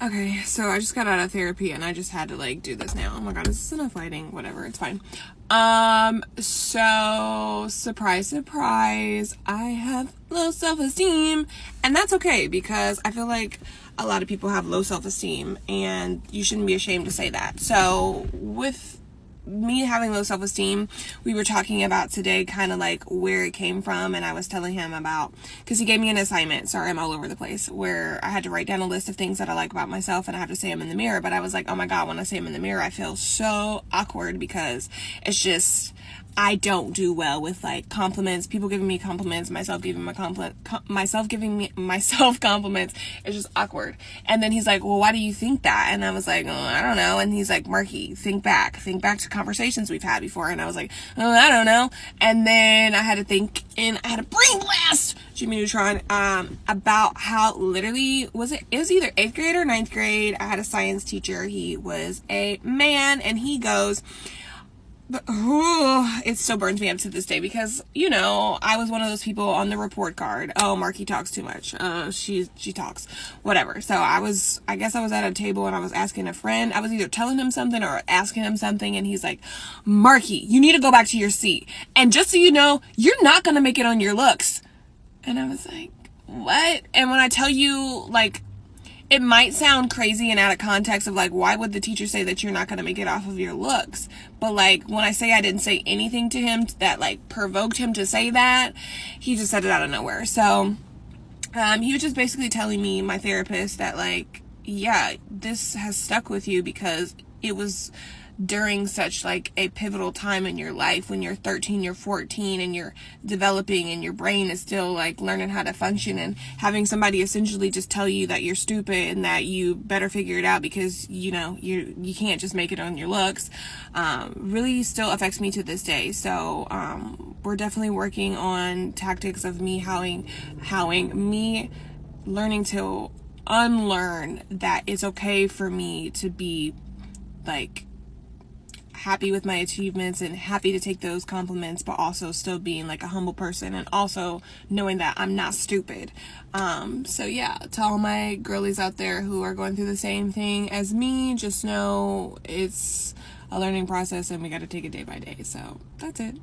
Okay, so I just got out of therapy and I just had to like do this now. Oh my god, is this enough lighting? Whatever, it's fine. So surprise, surprise, I have low self-esteem, and that's okay because I feel like a lot of people have low self-esteem and you shouldn't be ashamed to say that. So with me having low self-esteem, we were talking about today kind of like where it came from, and I was telling him about, because he gave me an assignment, sorry I'm all over the place, where I had to write down a list of things that I like about myself and I have to say them in the mirror. But I was like, oh my god, when I say them in the mirror I feel so awkward because it's just, I don't do well with like compliments, people giving me compliments, myself giving myself compliments. It's just awkward. And then he's like, well, why do you think that? And I was like, oh, I don't know. And he's like, Marky, think back to conversations we've had before. And I was like, oh, I don't know. And then I had to think, and I had a brain blast, Jimmy Neutron, about how literally, it was either 8th grade or 9th grade. I had a science teacher. He was a man, and he goes, but it still burns me up to this day because, you know, I was one of those people on the report card. Oh, Marky talks too much. She talks, whatever. So I guess I was at a table and I was asking a friend. I was either telling him something or asking him something, and he's like, Marky, you need to go back to your seat. And just so you know, you're not going to make it on your looks. And I was like, what? And when I tell you, like, it might sound crazy and out of context of like, why would the teacher say that you're not going to make it off of your looks? But like, when I say I didn't say anything to him that like provoked him to say that, he just said it out of nowhere. So he was just basically telling me, my therapist, that like, yeah, this has stuck with you because it was during such like a pivotal time in your life when you're 13, you're 14, and you're developing and your brain is still like learning how to function, and having somebody essentially just tell you that you're stupid and that you better figure it out because, you know, you can't just make it on your looks, really still affects me to this day. So we're definitely working on tactics of me learning to unlearn that it's okay for me to be like happy with my achievements and happy to take those compliments, but also still being like a humble person and also knowing that I'm not stupid. So yeah, to all my girlies out there who are going through the same thing as me, just know it's a learning process and we got to take it day by day. So that's it.